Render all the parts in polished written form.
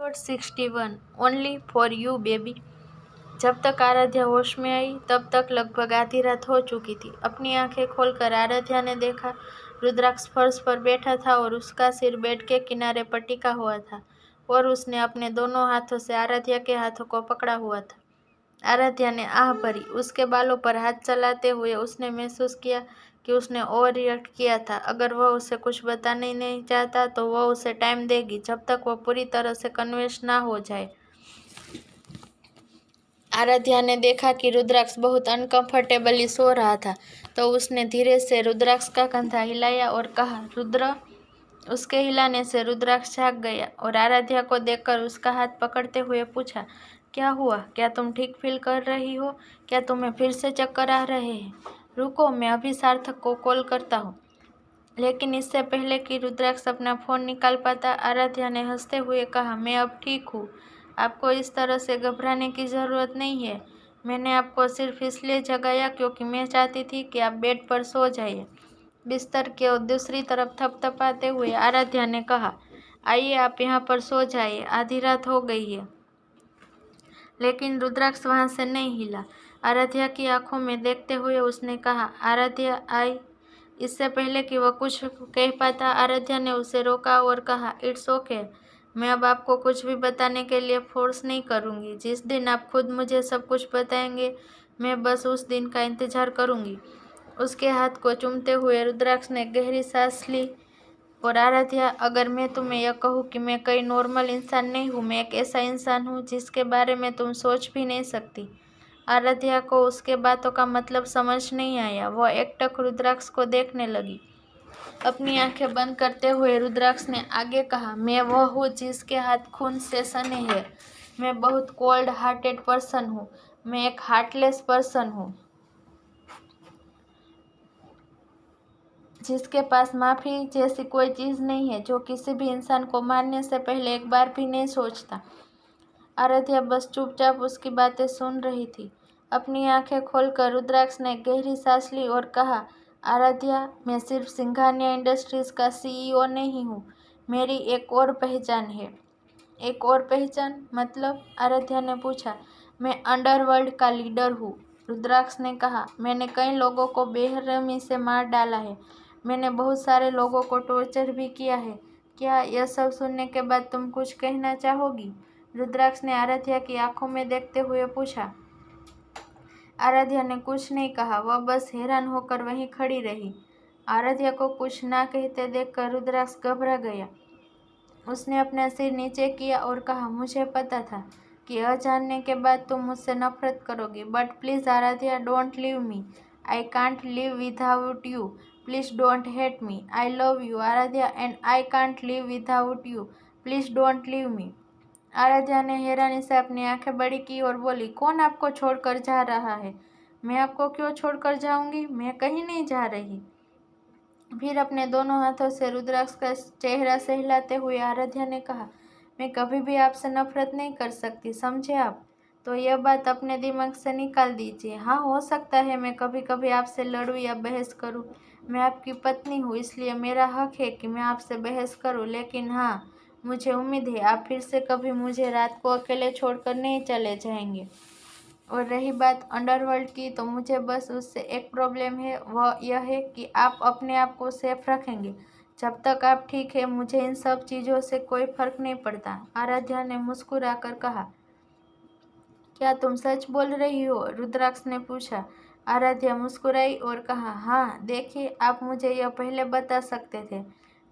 Episode 61 only for you baby. जब तक आराध्या होश में आई तब तक लगभग आधी रात हो चुकी थी। अपनी आंखें खोलकर आराध्या ने देखा रुद्राक्ष फर्श पर बैठा था और उसका सिर बेड के किनारे पर टिका हुआ था और उसने अपने दोनों हाथों से आराध्या के हाथों को पकड़ा हुआ था। आराध्या ने आह भरी। उसके बालों पर हाथ चलाते हुए उसने महसूस किया कि उसने ओवर रिएक्ट किया था। अगर वह उसे कुछ बताना ही नहीं चाहता तो वह उसे टाइम देगी जब तक वह पूरी तरह से कन्विंस ना हो जाए। आराध्या ने देखा कि रुद्राक्ष बहुत अनकंफर्टेबली सो रहा था, तो उसने धीरे से रुद्राक्ष का कंधा हिलाया और कहा, रुद्र। उसके हिलाने से रुद्राक्ष जाग गया और आराध्या को देखकर उसका हाथ पकड़ते हुए पूछा, क्या हुआ? क्या तुम ठीक फील कर रही हो? क्या तुम्हें फिर से चक्कर आ रहे हैं? रुको, मैं अभी सार्थक को कॉल करता हूँ। लेकिन इससे पहले कि रुद्राक्ष अपना फ़ोन निकाल पाता, आराध्या ने हंसते हुए कहा, मैं अब ठीक हूँ। आपको इस तरह से घबराने की ज़रूरत नहीं है। मैंने आपको सिर्फ इसलिए जगाया क्योंकि मैं चाहती थी कि आप बेड पर सो जाइए। बिस्तर के दूसरी तरफ थपथपाते हुए आराध्या ने कहा, आइए आप यहाँ पर सो जाइए, आधी रात हो गई है। लेकिन रुद्राक्ष वहाँ से नहीं हिला। आराध्या की आंखों में देखते हुए उसने कहा, आराध्या आई। इससे पहले कि वह कुछ कह पाता, आराध्या ने उसे रोका और कहा, इट्स ओके। मैं अब आपको कुछ भी बताने के लिए फोर्स नहीं करूँगी। जिस दिन आप खुद मुझे सब कुछ बताएंगे, मैं बस उस दिन का इंतज़ार करूँगी। उसके हाथ को चूमते हुए रुद्राक्ष ने गहरी सांस ली और आराध्या, अगर मैं तुम्हें यह कहूँ कि मैं कोई नॉर्मल इंसान नहीं हूँ, मैं एक ऐसा इंसान हूँ जिसके बारे में तुम सोच भी नहीं सकती। आराध्या को उसके बातों का मतलब समझ नहीं आया। वह एकटक रुद्राक्ष को देखने लगी। अपनी आंखें बंद करते हुए रुद्राक्ष ने आगे कहा, मैं वह हूँ जिसके हाथ खून से सने हैं। मैं बहुत कोल्ड हार्टेड पर्सन हूँ। मैं एक हार्टलेस पर्सन हूँ जिसके पास माफ़ी जैसी कोई चीज़ नहीं है, जो किसी भी इंसान को मारने से पहले एक बार भी नहीं सोचता। आराध्या बस चुपचाप उसकी बातें सुन रही थी। अपनी आंखें खोलकर रुद्राक्ष ने गहरी सांस ली और कहा, आराध्या, मैं सिर्फ सिंघानिया इंडस्ट्रीज़ का सीईओ नहीं हूँ। मेरी एक और पहचान है। एक और पहचान मतलब? आराध्या ने पूछा। मैं अंडरवर्ल्ड का लीडर हूँ। रुद्राक्ष ने कहा, मैंने कई लोगों को बेरहमी से मार डाला है। मैंने बहुत सारे लोगों को टॉर्चर भी किया है। क्या यह सब सुनने के बाद तुम कुछ कहना चाहोगी? रुद्राक्ष ने आराध्या की आंखों में देखते हुए पूछा। आराध्या ने कुछ नहीं कहा। वह बस हैरान होकर वहीं खड़ी रही। आराध्या को कुछ ना कहते देखकर रुद्राक्ष घबरा गया। उसने अपना सिर नीचे किया और कहा, मुझे पता था कि यह जानने के बाद तुम मुझसे नफरत करोगी, but please Aradhya, don't leave me. I can't live without you. Please don't hate me. I love you Aradhya and I can't live without you. Please don't leave me. Aradhya ने हैरानी से अपनी आंखें बड़ी की और बोली, कौन आपको छोड़कर जा रहा है? मैं आपको क्यों छोड़कर जाऊंगी? मैं कहीं नहीं जा रही। फिर अपने दोनों हाथों से रुद्राक्ष का चेहरा सहलाते हुए आराध्या ने कहा, मैं कभी भी आपसे नफरत नहीं कर सकती, समझे आप? तो यह बात अपने दिमाग से निकाल दीजिए। हाँ, हो सकता है मैं कभी कभी आपसे लड़ूं या बहस करूं। मैं आपकी पत्नी हूँ, इसलिए मेरा हक है कि मैं आपसे बहस करूं। लेकिन हाँ, मुझे उम्मीद है आप फिर से कभी मुझे रात को अकेले छोड़कर नहीं चले जाएंगे। और रही बात अंडरवर्ल्ड की, तो मुझे बस उससे एक प्रॉब्लम है, वह यह है कि आप अपने आप को सेफ रखेंगे। जब तक आप ठीक है, मुझे इन सब चीज़ों से कोई फर्क नहीं पड़ता। आराध्या ने मुस्कुराकर कहा, क्या तुम सच बोल रही हो? रुद्राक्ष ने पूछा। आराध्या मुस्कुराई और कहा, हाँ, देखिए, आप मुझे यह पहले बता सकते थे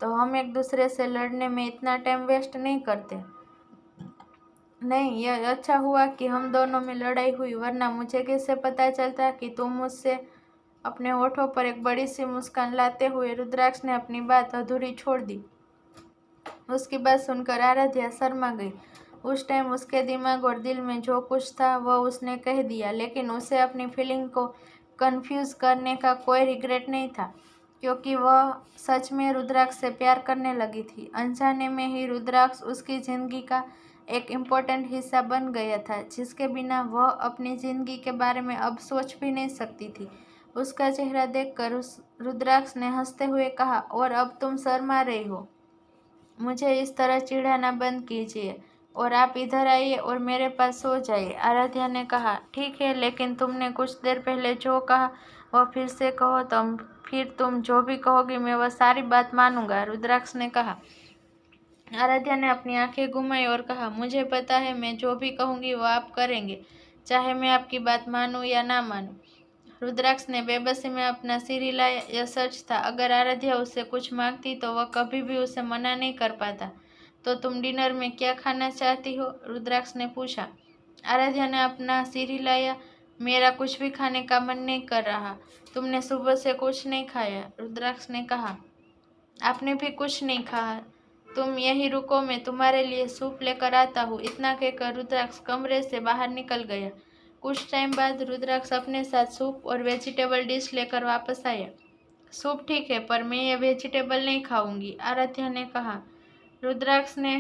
तो हम एक दूसरे से लड़ने में इतना टाइम वेस्ट नहीं करते। नहीं, यह अच्छा हुआ कि हम दोनों में लड़ाई हुई, वरना मुझे कैसे पता चलता कि तुम मुझसे। अपने होठों पर एक बड़ी सी मुस्कान लाते हुए रुद्राक्ष ने अपनी बात अधूरी छोड़ दी। उसकी बात सुनकर आराध्या शर्मा गई। उस टाइम उसके दिमाग और दिल में जो कुछ था वह उसने कह दिया, लेकिन उसे अपनी फीलिंग को कंफ्यूज करने का कोई रिग्रेट नहीं था, क्योंकि वह सच में रुद्राक्ष से प्यार करने लगी थी। अनजाने में ही रुद्राक्ष उसकी ज़िंदगी का एक इम्पोर्टेंट हिस्सा बन गया था, जिसके बिना वह अपनी ज़िंदगी के बारे में अब सोच भी नहीं सकती थी। उसका चेहरा देखकर उस रुद्राक्ष ने हंसते हुए कहा, और अब तुम शर्मा रही हो? मुझे इस तरह चिढ़ाना बंद कीजिए और आप इधर आइए और मेरे पास सो जाइए। आराध्या ने कहा, ठीक है, लेकिन तुमने कुछ देर पहले जो कहा वह फिर से कहो, फिर तुम जो भी कहोगी मैं वह सारी बात मानूंगा, रुद्राक्ष ने कहा। आराध्या ने अपनी आंखें घुमाई और कहा, मुझे पता है मैं जो भी कहूँगी वो आप करेंगे, चाहे मैं आपकी बात मानूं या ना मानूं। रुद्राक्ष ने बेबसी में अपना सिर हिलाया। यह सच था, अगर आराध्या उससे कुछ मांगती तो वह कभी भी उसे मना नहीं कर पाता। तो तुम डिनर में क्या खाना चाहती हो? रुद्राक्ष ने पूछा। आराध्या ने अपना सिर हिलाया। मेरा कुछ भी खाने का मन नहीं कर रहा। तुमने सुबह से कुछ नहीं खाया, रुद्राक्ष ने कहा। आपने भी कुछ नहीं खाया। तुम यहीं रुको, मैं तुम्हारे लिए सूप लेकर आता हूँ। इतना कहकर रुद्राक्ष कमरे से बाहर निकल गया। कुछ टाइम बाद रुद्राक्ष अपने साथ सूप और वेजिटेबल डिश लेकर वापस आया। सूप ठीक है, पर मैं ये वेजिटेबल नहीं खाऊंगी, आराध्या ने कहा। रुद्राक्ष ने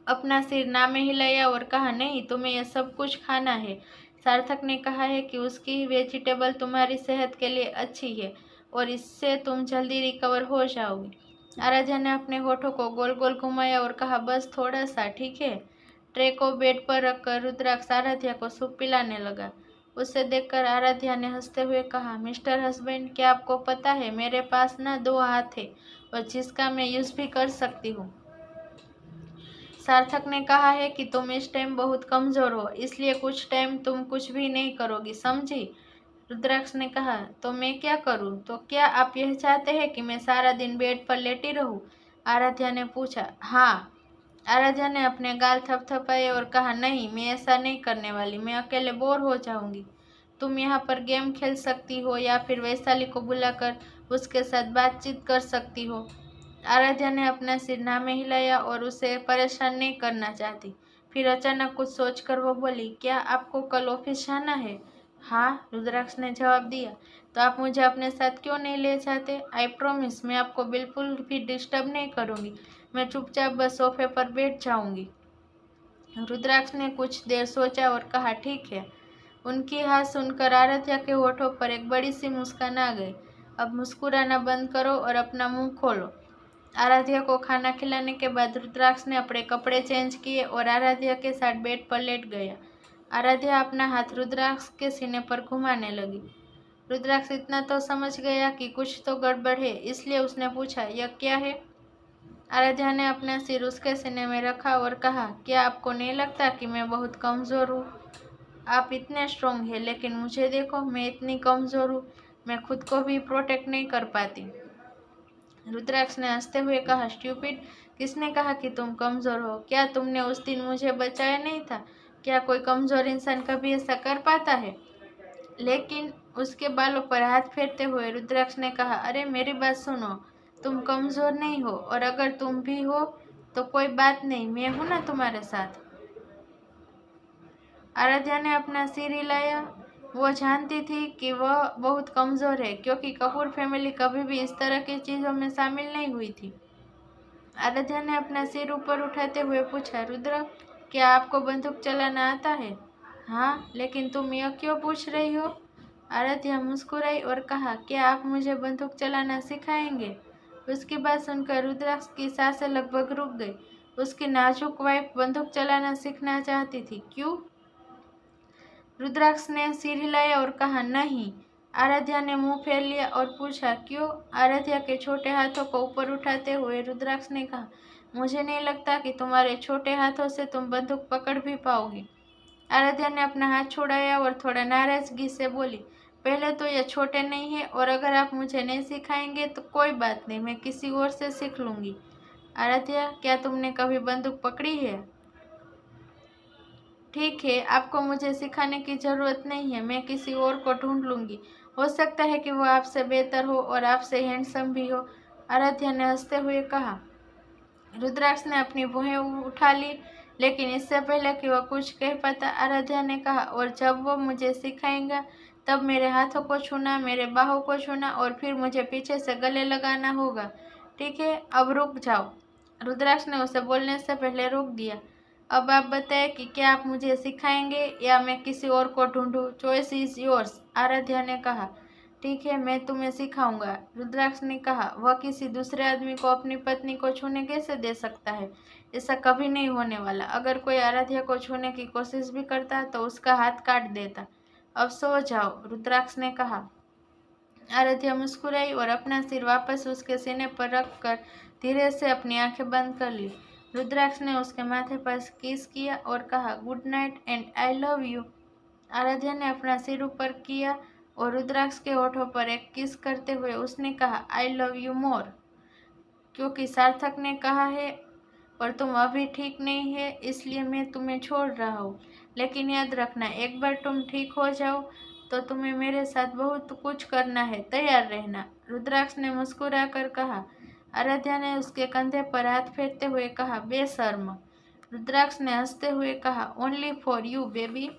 अपना सिर ना में हिलाया और कहा, नहीं, तुम्हें यह सब कुछ खाना है। सार्थक ने कहा है कि उसकी वेजिटेबल तुम्हारी सेहत के लिए अच्छी है और इससे तुम जल्दी रिकवर हो जाओगी। आराध्या ने अपने होठों को गोल गोल घुमाया और कहा, बस थोड़ा सा, ठीक है। ट्रे को बेड पर रखकर रुद्राक्ष आराध्या को सूप पिलाने लगा। उसे देखकर आराध्या ने हंसते हुए कहा, मिस्टर हस्बैंड, क्या आपको पता है मेरे पास ना 2 हाथ है और जिसका मैं यूज भी कर सकती हूँ। सार्थक ने कहा है कि तुम इस टाइम बहुत कमजोर हो, इसलिए कुछ टाइम तुम कुछ भी नहीं करोगी, समझी? रुद्राक्ष ने कहा, तो मैं क्या करूं? तो क्या आप यह चाहते हैं कि मैं सारा दिन बेड पर लेटी रहूं? आराध्या ने पूछा। हाँ। आराध्या ने अपने गाल थपथपाए और कहा, नहीं, मैं ऐसा नहीं करने वाली, मैं अकेले बोर हो जाऊंगी। तुम यहाँ पर गेम खेल सकती हो या फिर वैशाली को बुलाकर उसके साथ बातचीत कर सकती हो। आराध्या ने अपना सिर ना में हिलाया और उसे परेशान नहीं करना चाहती। फिर अचानक कुछ सोचकर वो बोली, क्या आपको कल ऑफिस जाना है? हाँ, रुद्राक्ष ने जवाब दिया। तो आप मुझे अपने साथ क्यों नहीं ले जाते? आई प्रॉमिस, मैं आपको बिल्कुल भी डिस्टर्ब नहीं करूँगी। मैं चुपचाप बस सोफे पर बैठ जाऊंगी। रुद्राक्ष ने कुछ देर सोचा और कहा, ठीक है। उनकी हाथ सुनकर आराध्या के होठों पर एक बड़ी सी मुस्कान आ गई। अब मुस्कुराना बंद करो और अपना मुंह खोलो। आराध्या को खाना खिलाने के बाद रुद्राक्ष ने अपने कपड़े चेंज किए और आराध्या के साथ बेड पर लेट गया। आराध्या अपना हाथ रुद्राक्ष के सीने पर घुमाने लगी। रुद्राक्ष इतना तो समझ गया कि कुछ तो गड़बड़ है, इसलिए उसने पूछा, यह क्या है? आराध्या ने अपना सिर उसके सीने में रखा और कहा, क्या आपको नहीं लगता कि मैं बहुत कमज़ोर हूँ? आप इतने स्ट्रॉन्ग हैं, लेकिन मुझे देखो, मैं इतनी कमज़ोर हूँ, मैं खुद को भी प्रोटेक्ट नहीं कर पाती। रुद्राक्ष ने हंसते हुए कहा, स्टूपिड, किसने कहा कि तुम कमज़ोर हो? क्या तुमने उस दिन मुझे बचाया नहीं था? क्या कोई कमज़ोर इंसान कभी ऐसा कर पाता है? लेकिन उसके बालों पर हाथ फेरते हुए रुद्राक्ष ने कहा, अरे मेरी बात सुनो, तुम कमज़ोर नहीं हो, और अगर तुम भी हो तो कोई बात नहीं, मैं हूं ना तुम्हारे साथ। आराध्या ने अपना सिर हिलाया। वो जानती थी कि वह बहुत कमज़ोर है, क्योंकि कपूर फैमिली कभी भी इस तरह की चीज़ों में शामिल नहीं हुई थी। आराध्या ने अपना सिर ऊपर उठाते हुए पूछा, रुद्र, क्या आपको बंदूक चलाना आता है? हाँ, लेकिन तुम यह क्यों पूछ रही हो? आराध्या मुस्कुराई और कहा, क्या आप मुझे बंदूक चलाना सिखाएंगे? उसकी बात सुनकर रुद्राक्ष की सांसें लगभग रुक गई। उसकी नाजुक वाइफ बंदूक चलाना सीखना चाहती थी, क्यों? रुद्राक्ष ने सिर हिलाया और कहा, नहीं। आराध्या ने मुंह फेर लिया और पूछा, क्यों? आराध्या के छोटे हाथों को ऊपर उठाते हुए रुद्राक्ष ने कहा, मुझे नहीं लगता कि तुम्हारे छोटे हाथों से तुम बंदूक पकड़ भी पाओगी। आराध्या ने अपना हाथ छुड़ाया और थोड़ा नाराजगी से बोली, पहले तो ये छोटे नहीं है, और अगर आप मुझे नहीं सिखाएंगे तो कोई बात नहीं, मैं किसी और से सीख लूँगी। आराध्या, क्या तुमने कभी बंदूक पकड़ी है? ठीक है, आपको मुझे सिखाने की ज़रूरत नहीं है, मैं किसी और को ढूंढ लूँगी। हो सकता है कि वो आपसे बेहतर हो और आपसे हैंडसम भी हो, आराध्या ने हंसते हुए कहा। रुद्राक्ष ने अपनी भुहें उठा ली, लेकिन इससे पहले कि वह कुछ कह पाता, आराध्या ने कहा, और जब वो मुझे सिखाएगा तब मेरे हाथों को छूना, मेरे बाहों को छूना और फिर मुझे पीछे से गले लगाना होगा, ठीक है? अब रुक जाओ। रुद्राक्ष ने उसे बोलने से पहले रोक दिया। अब आप बताएं कि क्या आप मुझे सिखाएंगे या मैं किसी और को ढूंढूं? चॉइस इज योर्स, आराध्या ने कहा। ठीक है, मैं तुम्हें सिखाऊंगा, रुद्राक्ष ने कहा। वह किसी दूसरे आदमी को अपनी पत्नी को छूने कैसे दे सकता है? ऐसा कभी नहीं होने वाला। अगर कोई आराध्या को छूने की कोशिश भी करता तो उसका हाथ काट देता। अब सो जाओ, रुद्राक्ष ने कहा। आराध्या मुस्कुराई और अपना सिर वापस उसके सीने पर रखकर धीरे से अपनी आंखें बंद कर ली। रुद्राक्ष ने उसके माथे पर किस किया और कहा, good night and I love you. Aradhya ने अपना सिर ऊपर किया और रुद्राक्ष के होठों पर एक किस करते हुए उसने कहा, आई लव यू मोर, क्योंकि सार्थक ने कहा है और तुम अभी ठीक नहीं है, इसलिए मैं तुम्हें छोड़ रहा हूँ। लेकिन याद रखना, एक बार तुम ठीक हो जाओ तो तुम्हें मेरे साथ बहुत कुछ करना है, तैयार रहना, रुद्राक्ष ने मुस्कुरा कर कहा। आराध्या ने उसके कंधे पर हाथ फेरते हुए कहा, बेशर्म। रुद्राक्ष ने हंसते हुए कहा, ओनली फॉर यू बेबी।